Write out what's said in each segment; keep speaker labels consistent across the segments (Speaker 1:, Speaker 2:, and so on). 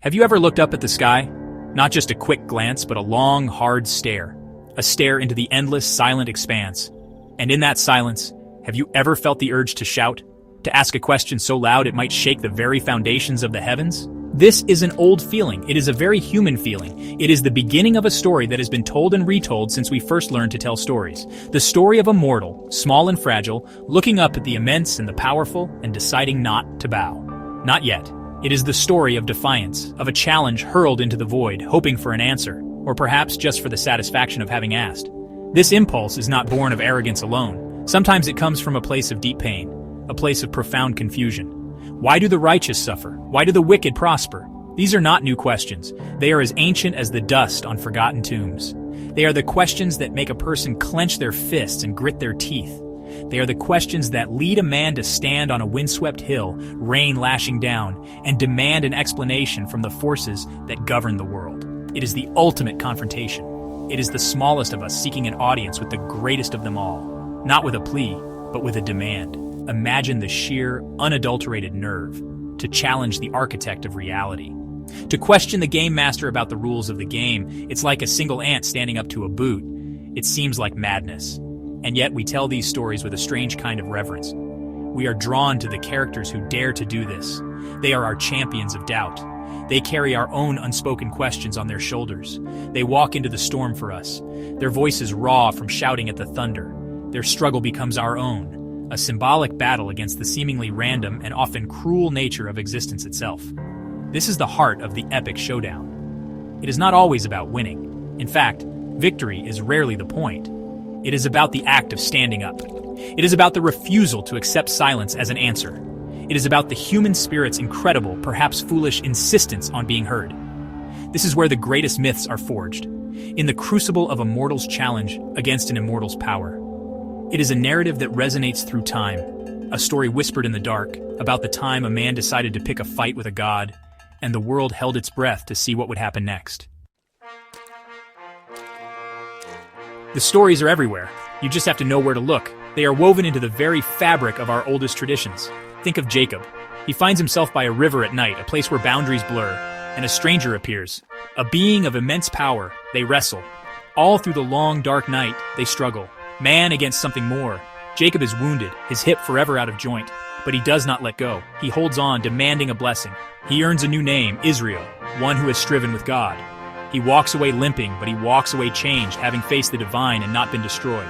Speaker 1: Have you ever looked up at the sky? Not just a quick glance, but a long, hard stare. A stare into the endless, silent expanse. And in that silence, have you ever felt the urge to shout? To ask a question so loud it might shake the very foundations of the heavens? This is an old feeling. It is a very human feeling. It is the beginning of a story that has been told and retold since we first learned to tell stories. The story of a mortal, small and fragile, looking up at the immense and the powerful and deciding not to bow. Not yet. It is the story of defiance, of a challenge hurled into the void, hoping for an answer, or perhaps just for the satisfaction of having asked. This impulse is not born of arrogance alone. Sometimes it comes from a place of deep pain, a place of profound confusion. Why do the righteous suffer? Why do the wicked prosper? These are not new questions. They are as ancient as the dust on forgotten tombs. They are the questions that make a person clench their fists and grit their teeth. They are the questions that lead a man to stand on a windswept hill, rain lashing down, and demand an explanation from the forces that govern the world. It is the ultimate confrontation. It is the smallest of us seeking an audience with the greatest of them all. Not with a plea, but with a demand. Imagine the sheer, unadulterated nerve to challenge the architect of reality. To question the game master about the rules of the game, it's like a single ant standing up to a boot. It seems like madness. And yet we tell these stories with a strange kind of reverence. We are drawn to the characters who dare to do this. They are our champions of doubt. They carry our own unspoken questions on their shoulders. They walk into the storm for us. Their voices raw from shouting at the thunder. Their struggle becomes our own. A symbolic battle against the seemingly random and often cruel nature of existence itself. This is the heart of the epic showdown. It is not always about winning. In fact, victory is rarely the point. It is about the act of standing up. It is about the refusal to accept silence as an answer. It is about the human spirit's incredible, perhaps foolish, insistence on being heard. This is where the greatest myths are forged, in the crucible of a mortal's challenge against an immortal's power. It is a narrative that resonates through time, a story whispered in the dark about the time a man decided to pick a fight with a god, and the world held its breath to see what would happen next. The stories are everywhere. You just have to know where to look. They are woven into the very fabric of our oldest traditions. Think of Jacob. He finds himself by a river at night, a place where boundaries blur, and a stranger appears. A being of immense power. They wrestle. All through the long, dark night, they struggle. Man against something more. Jacob is wounded, his hip forever out of joint, but he does not let go. He holds on, demanding a blessing. He earns a new name, Israel, one who has striven with God. He walks away limping, but he walks away changed, having faced the divine and not been destroyed.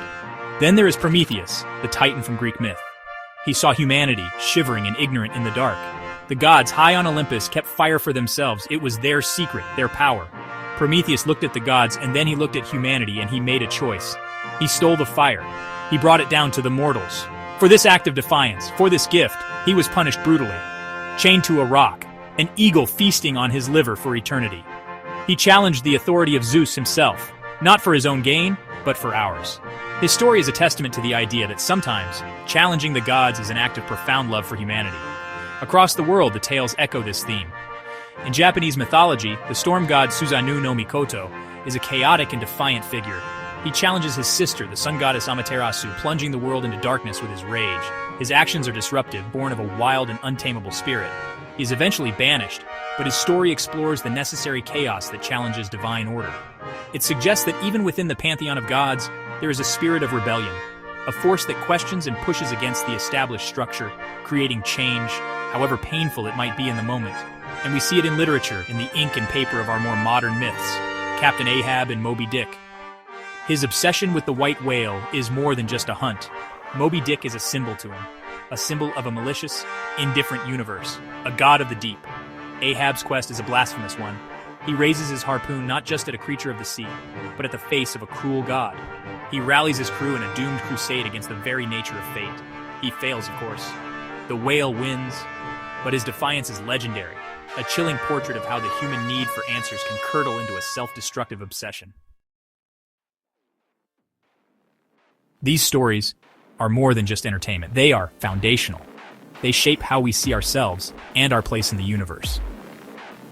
Speaker 1: Then there is Prometheus, the titan from Greek myth. He saw humanity, shivering and ignorant in the dark. The gods high on Olympus kept fire for themselves. It was their secret, their power. Prometheus looked at the gods, and then he looked at humanity, and he made a choice. He stole the fire. He brought it down to the mortals. For this act of defiance, for this gift, he was punished brutally. Chained to a rock, an eagle feasting on his liver for eternity. He challenged the authority of Zeus himself, not for his own gain, but for ours. His story is a testament to the idea that sometimes, challenging the gods is an act of profound love for humanity. Across the world, the tales echo this theme. In Japanese mythology, the storm god Susanoo no Mikoto is a chaotic and defiant figure. He challenges his sister, the sun goddess Amaterasu, plunging the world into darkness with his rage. His actions are disruptive, born of a wild and untamable spirit. He is eventually banished, but his story explores the necessary chaos that challenges divine order. It suggests that even within the pantheon of gods, there is a spirit of rebellion, a force that questions and pushes against the established structure, creating change, however painful it might be in the moment. And we see it in literature, in the ink and paper of our more modern myths, Captain Ahab and Moby Dick. His obsession with the white whale is more than just a hunt. Moby Dick is a symbol to him, a symbol of a malicious, indifferent universe, a god of the deep. Ahab's quest is a blasphemous one. He raises his harpoon not just at a creature of the sea, but at the face of a cruel god. He rallies his crew in a doomed crusade against the very nature of fate. He fails, of course. The whale wins, but his defiance is legendary, a chilling portrait of how the human need for answers can curdle into a self-destructive obsession. These stories are more than just entertainment. They are foundational. They shape how we see ourselves and our place in the universe.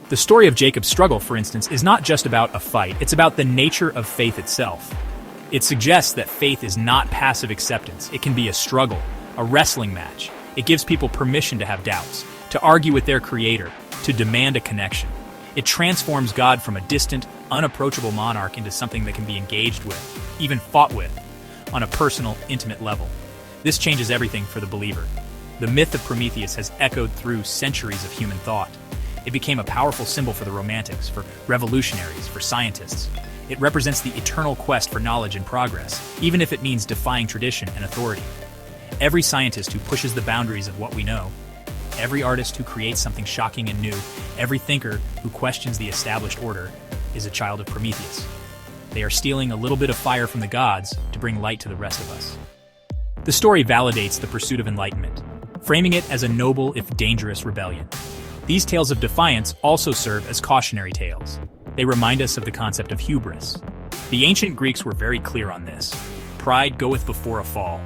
Speaker 1: The story of Jacob's struggle, for instance, is not just about a fight. It's about the nature of faith itself. It suggests that faith is not passive acceptance. It can be a struggle, a wrestling match. It gives people permission to have doubts, to argue with their creator, to demand a connection. It transforms God from a distant, unapproachable monarch into something that can be engaged with, even fought with, on a personal, intimate level. This changes everything for the believer. The myth of Prometheus has echoed through centuries of human thought. It became a powerful symbol for the Romantics, for revolutionaries, for scientists. It represents the eternal quest for knowledge and progress, even if it means defying tradition and authority. Every scientist who pushes the boundaries of what we know, every artist who creates something shocking and new, every thinker who questions the established order is a child of Prometheus. They are stealing a little bit of fire from the gods to bring light to the rest of us. The story validates the pursuit of enlightenment, framing it as a noble if dangerous rebellion. These tales of defiance also serve as cautionary tales. They remind us of the concept of hubris. The ancient Greeks were very clear on this. Pride goeth before a fall.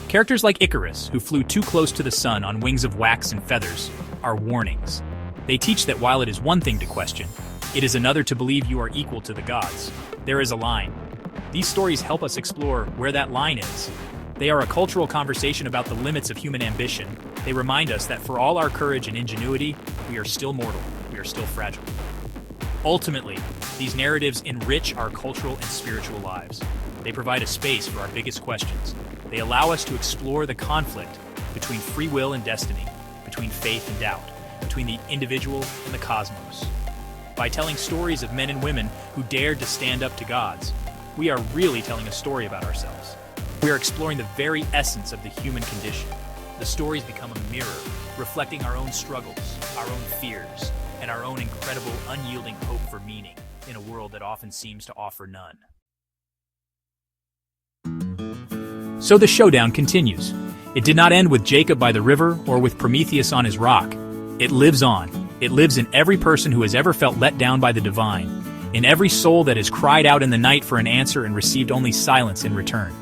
Speaker 1: Characters like Icarus, who flew too close to the sun on wings of wax and feathers, are warnings. They teach that while it is one thing to question, it is another to believe you are equal to the gods. There is a line. These stories help us explore where that line is. They are a cultural conversation about the limits of human ambition. They remind us that for all our courage and ingenuity, we are still mortal, we are still fragile. Ultimately, these narratives enrich our cultural and spiritual lives. They provide a space for our biggest questions. They allow us to explore the conflict between free will and destiny, between faith and doubt, between the individual and the cosmos. By telling stories of men and women who dared to stand up to gods, we are really telling a story about ourselves. We are exploring the very essence of the human condition. The stories become a mirror, reflecting our own struggles, our own fears, and our own incredible, unyielding hope for meaning in a world that often seems to offer none. So the showdown continues. It did not end with Jacob by the river or with Prometheus on his rock. It lives on. It lives in every person who has ever felt let down by the divine, in every soul that has cried out in the night for an answer and received only silence in return.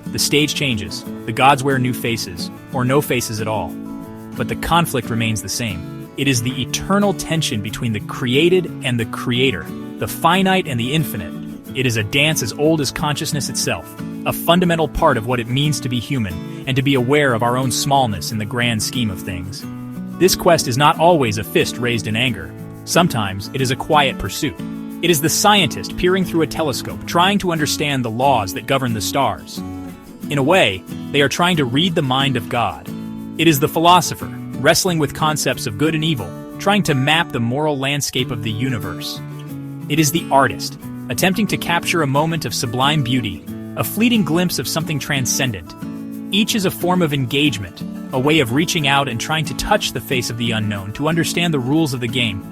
Speaker 1: The stage changes, the gods wear new faces, or no faces at all. But the conflict remains the same. It is the eternal tension between the created and the creator, the finite and the infinite. It is a dance as old as consciousness itself, a fundamental part of what it means to be human, and to be aware of our own smallness in the grand scheme of things. This quest is not always a fist raised in anger. Sometimes it is a quiet pursuit. It is the scientist peering through a telescope, trying to understand the laws that govern the stars. In a way, they are trying to read the mind of God. It is the philosopher, wrestling with concepts of good and evil, trying to map the moral landscape of the universe. It is the artist, attempting to capture a moment of sublime beauty, a fleeting glimpse of something transcendent. Each is a form of engagement, a way of reaching out and trying to touch the face of the unknown, to understand the rules of the game.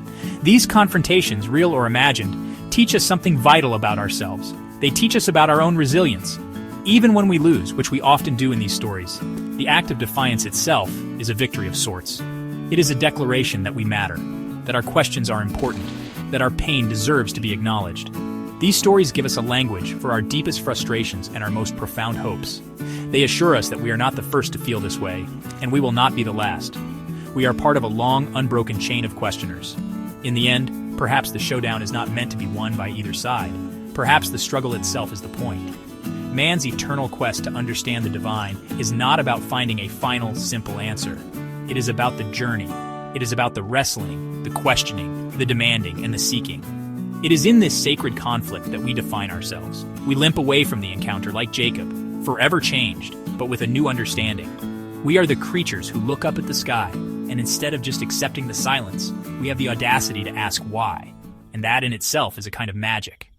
Speaker 1: These confrontations, real or imagined, teach us something vital about ourselves. They teach us about our own resilience. Even when we lose, which we often do in these stories, the act of defiance itself is a victory of sorts. It is a declaration that we matter, that our questions are important, that our pain deserves to be acknowledged. These stories give us a language for our deepest frustrations and our most profound hopes. They assure us that we are not the first to feel this way, and we will not be the last. We are part of a long, unbroken chain of questioners. In the end, perhaps the showdown is not meant to be won by either side. Perhaps the struggle itself is the point. Man's eternal quest to understand the divine is not about finding a final, simple answer. It is about the journey. It is about the wrestling, the questioning, the demanding, and the seeking. It is in this sacred conflict that we define ourselves. We limp away from the encounter like Jacob, forever changed, but with a new understanding. We are the creatures who look up at the sky, and instead of just accepting the silence, we have the audacity to ask why. And that in itself is a kind of magic.